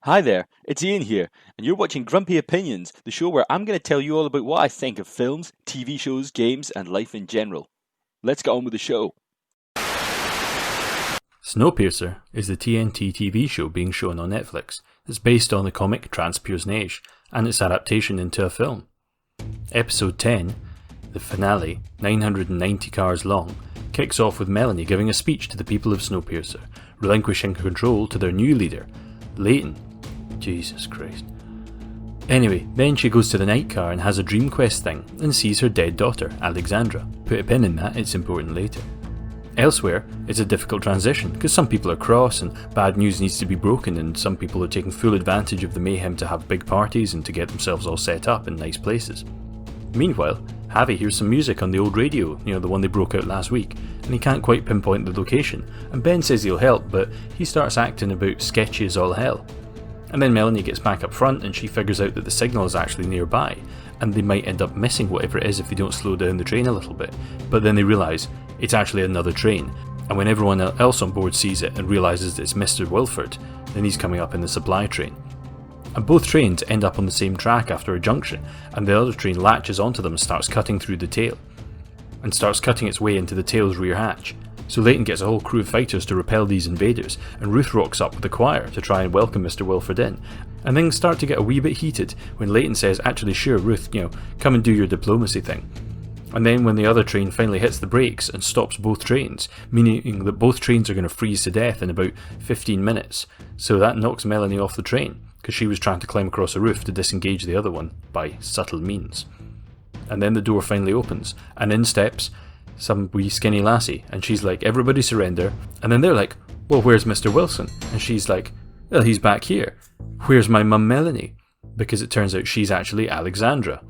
Hi there, it's Ian here, and you're watching Grumpy Opinions, the show where I'm going to tell you all about what I think of films, TV shows, games, and life in general. Let's get on with the show. Snowpiercer is the TNT TV show being shown on Netflix. It's based on the comic Transpierce and its adaptation into a film. Episode 10, the finale, 990 cars long, kicks off with Melanie giving a speech to the people of Snowpiercer, relinquishing control to their new leader, Leighton. Jesus Christ. Anyway, then she goes to the night car and has a dream quest thing and sees her dead daughter, Alexandra. Put a pin in that, it's important later. Elsewhere, it's a difficult transition because some people are cross and bad news needs to be broken, and some people are taking full advantage of the mayhem to have big parties and to get themselves all set up in nice places. Meanwhile, Javi hears some music on the old radio, the one they broke out last week, and he can't quite pinpoint the location, and Ben says he'll help, but he starts acting about sketchy as all hell. And then Melanie gets back up front and she figures out that the signal is actually nearby, and they might end up missing whatever it is if they don't slow down the train a little bit, but then they realise it's actually another train, and when everyone else on board sees it and realises it's Mr. Wilford, then he's coming up in the supply train. And both trains end up on the same track after a junction, and the other train latches onto them and starts cutting through the tail, and starts cutting its way into the tail's rear hatch. So Leighton gets a whole crew of fighters to repel these invaders, and Ruth rocks up with the choir to try and welcome Mr. Wilford in. And things start to get a wee bit heated when Leighton says, actually sure Ruth, come and do your diplomacy thing. And then when the other train finally hits the brakes and stops both trains, meaning that both trains are going to freeze to death in about 15 minutes, so that knocks Melanie off the train, because she was trying to climb across a roof to disengage the other one by subtle means. And then the door finally opens, and in steps some wee skinny lassie, and she's like, everybody surrender, and then they're like, well, where's Mr. Wilson? And she's like, well, he's back here. Where's my mum Melanie? Because it turns out she's actually Alexandra.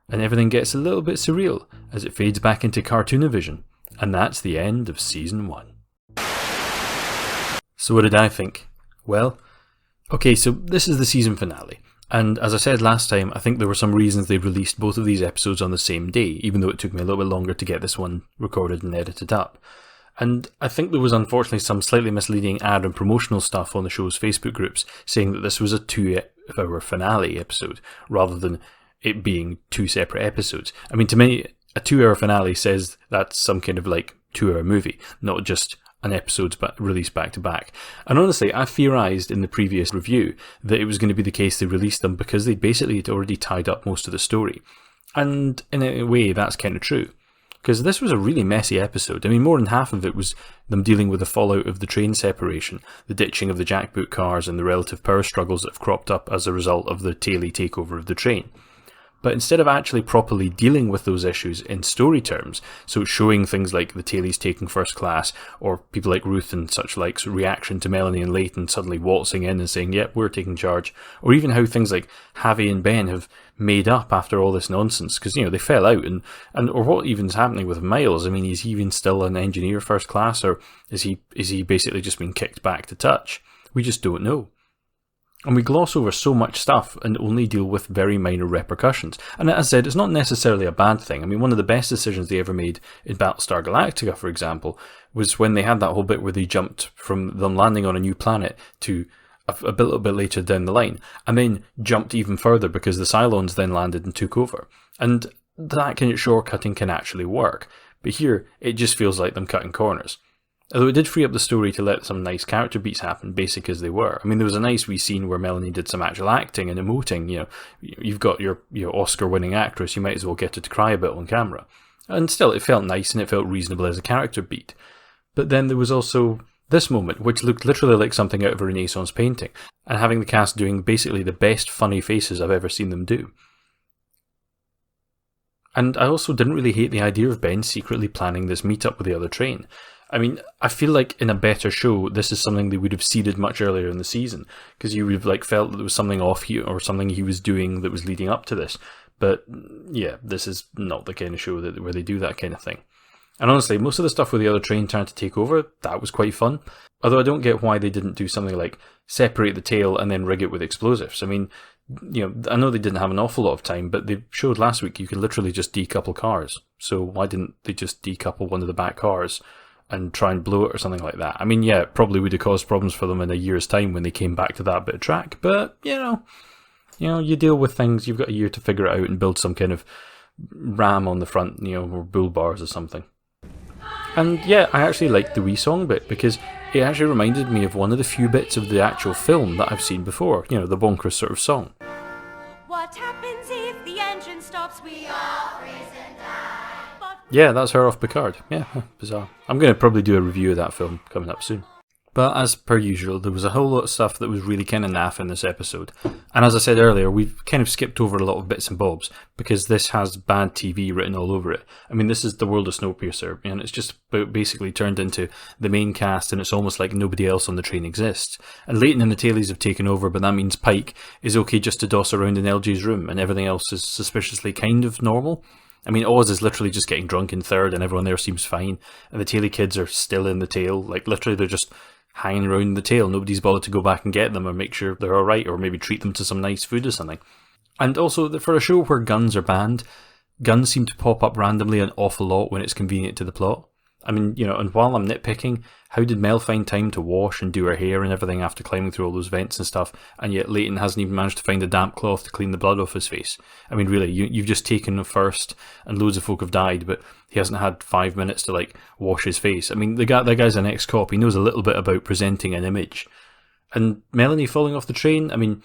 And everything gets a little bit surreal as it fades back into Cartoonavision, and that's the end of Season 1. So what did I think? Well, okay, so this is the season finale, and as I said last time, I think there were some reasons they released both of these episodes on the same day, even though it took me a little bit longer to get this one recorded and edited up. And I think there was unfortunately some slightly misleading ad and promotional stuff on the show's Facebook groups saying that this was a 2-hour finale episode, rather than it being 2 separate episodes. I mean, to me, a 2-hour finale says that's some kind of 2-hour movie, not just an episode's released back to back. And honestly, I theorised in the previous review that it was going to be the case they released them because they basically had already tied up most of the story. And in a way, that's kind of true. Because this was a really messy episode. I mean, more than half of it was them dealing with the fallout of the train separation, the ditching of the jackboot cars, and the relative power struggles that have cropped up as a result of the Taily takeover of the train. But instead of actually properly dealing with those issues in story terms, so showing things like the Tailies taking first class, or people like Ruth and such like's reaction to Melanie and Leighton suddenly waltzing in and saying, yep, we're taking charge, or even how things like Javi and Ben have made up after all this nonsense, because, they fell out, or what even's happening with Miles. I mean, is he even still an engineer first class, or is he basically just been kicked back to touch? We just don't know. And we gloss over so much stuff and only deal with very minor repercussions. And as I said, it's not necessarily a bad thing. I mean, one of the best decisions they ever made in Battlestar Galactica, for example, was when they had that whole bit where they jumped from them landing on a new planet to a little bit later down the line, and then jumped even further because the Cylons then landed and took over. And that kind of shortcutting can actually work. But here, it just feels like them cutting corners. Although it did free up the story to let some nice character beats happen, basic as they were. I mean, there was a nice wee scene where Melanie did some actual acting and emoting. You've got your Oscar-winning actress, you might as well get her to cry a bit on camera. And still, it felt nice and it felt reasonable as a character beat. But then there was also this moment, which looked literally like something out of a Renaissance painting, and having the cast doing basically the best funny faces I've ever seen them do. And I also didn't really hate the idea of Ben secretly planning this meetup with the other train. I mean, I feel like in a better show, this is something they would have seeded much earlier in the season, because you would have felt that there was something off here, or something he was doing that was leading up to this. But yeah, this is not the kind of show where they do that kind of thing. And honestly, most of the stuff with the other train trying to take over, that was quite fun. Although I don't get why they didn't do something like separate the tail and then rig it with explosives. I mean, I know they didn't have an awful lot of time, but they showed last week you could literally just decouple cars. So why didn't they just decouple one of the back cars and try and blow it or something like that. I mean, yeah, it probably would have caused problems for them in a year's time when they came back to that bit of track, but, you deal with things, you've got a year to figure it out and build some kind of ram on the front, or bull bars or something. And yeah, I actually liked the wee song bit because it actually reminded me of one of the few bits of the actual film that I've seen before, the bonkers sort of song. What happens if the engine stops? We all freeze and die. Yeah, that's her off Picard. Yeah, bizarre. I'm going to probably do a review of that film coming up soon. But as per usual, there was a whole lot of stuff that was really kind of naff in this episode. And as I said earlier, we've kind of skipped over a lot of bits and bobs because this has bad TV written all over it. I mean, this is the world of Snowpiercer, and it's just basically turned into the main cast, and it's almost like nobody else on the train exists. And Leighton and the Tailies have taken over, but that means Pike is okay just to doss around in LG's room, and everything else is suspiciously kind of normal. I mean, Oz is literally just getting drunk in third, and everyone there seems fine. And the Taily kids are still in the tail. Like, literally, they're just hanging around the tail. Nobody's bothered to go back and get them or make sure they're alright, or maybe treat them to some nice food or something. And also, for a show where guns are banned, guns seem to pop up randomly an awful lot when it's convenient to the plot. I mean, and while I'm nitpicking, how did Mel find time to wash and do her hair and everything after climbing through all those vents and stuff, and yet Leighton hasn't even managed to find a damp cloth to clean the blood off his face? I mean, really, you've just taken him first, and loads of folk have died, but he hasn't had 5 minutes to, wash his face. I mean, that guy's an ex-cop, he knows a little bit about presenting an image. And Melanie falling off the train, I mean,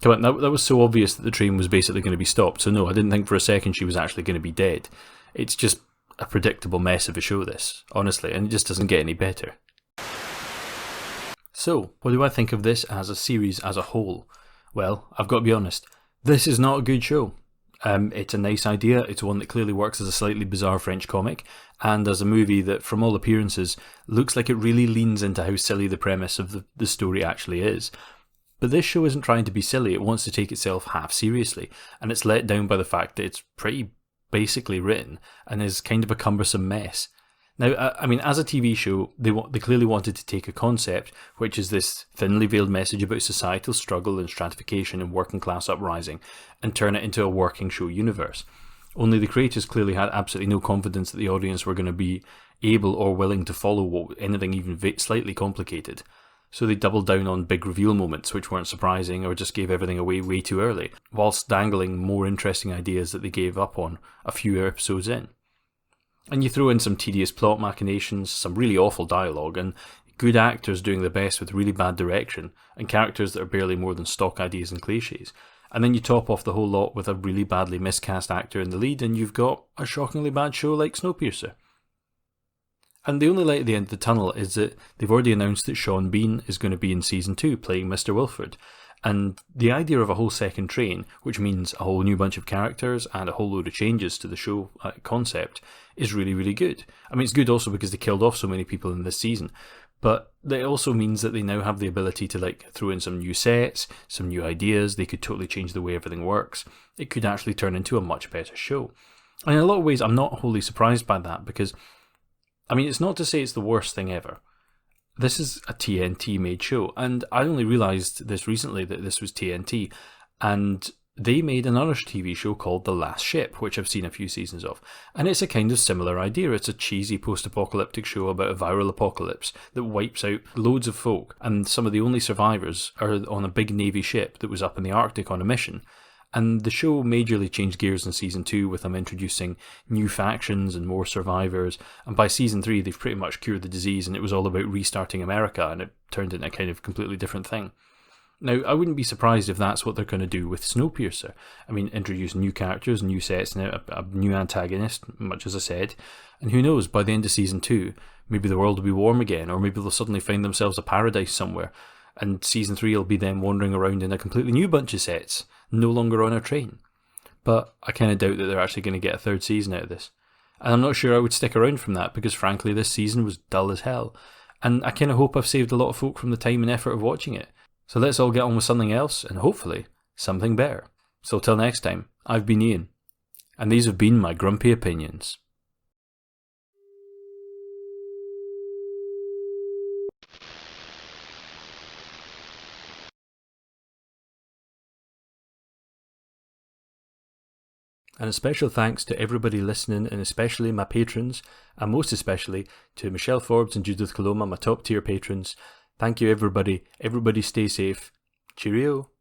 come on, that was so obvious that the train was basically going to be stopped, so no, I didn't think for a second she was actually going to be dead. It's just a predictable mess of a show, this, honestly, and it just doesn't get any better. So, what do I think of this as a series as a whole? Well, I've got to be honest, this is not a good show. It's a nice idea, it's one that clearly works as a slightly bizarre French comic, and as a movie that, from all appearances, looks like it really leans into how silly the premise of the story actually is. But this show isn't trying to be silly, it wants to take itself half seriously, and it's let down by the fact that it's pretty basically written and is kind of a cumbersome mess. Now, I mean, as a TV show, they clearly wanted to take a concept, which is this thinly veiled message about societal struggle and stratification and working class uprising, and turn it into a working show universe. Only the creators clearly had absolutely no confidence that the audience were going to be able or willing to follow anything even slightly complicated. So they doubled down on big reveal moments which weren't surprising or just gave everything away way too early, whilst dangling more interesting ideas that they gave up on a few episodes in. And you throw in some tedious plot machinations, some really awful dialogue, and good actors doing their best with really bad direction, and characters that are barely more than stock ideas and cliches. And then you top off the whole lot with a really badly miscast actor in the lead, and you've got a shockingly bad show like Snowpiercer. And the only light at the end of the tunnel is that they've already announced that Sean Bean is going to be in Season 2 playing Mr. Wilford. And the idea of a whole second train, which means a whole new bunch of characters and a whole load of changes to the show concept, is really, really good. I mean, it's good also because they killed off so many people in this season. But it also means that they now have the ability to throw in some new sets, some new ideas. They could totally change the way everything works. It could actually turn into a much better show. And in a lot of ways, I'm not wholly surprised by that because, I mean, it's not to say it's the worst thing ever. This is a TNT made show, and I only realised this recently that this was TNT, and they made another TV show called The Last Ship, which I've seen a few seasons of, and it's a kind of similar idea. It's a cheesy post-apocalyptic show about a viral apocalypse that wipes out loads of folk, and some of the only survivors are on a big Navy ship that was up in the Arctic on a mission. And the show majorly changed gears in Season 2 with them introducing new factions and more survivors. And by Season 3, they've pretty much cured the disease and it was all about restarting America, and it turned into a kind of completely different thing. Now, I wouldn't be surprised if that's what they're going to do with Snowpiercer. I mean, introduce new characters, new sets, and a new antagonist, much as I said. And who knows, by the end of Season 2, maybe the world will be warm again, or maybe they'll suddenly find themselves a paradise somewhere. And Season 3 will be them wandering around in a completely new bunch of sets, no longer on a train. But I kind of doubt that they're actually going to get a third season out of this. And I'm not sure I would stick around from that, because frankly this season was dull as hell. And I kind of hope I've saved a lot of folk from the time and effort of watching it. So let's all get on with something else, and hopefully, something better. So till next time, I've been Ian. And these have been my grumpy opinions. And a special thanks to everybody listening, and especially my patrons, and most especially to Michelle Forbes and Judith Coloma, my top tier patrons. Thank you, everybody. Everybody stay safe. Cheerio.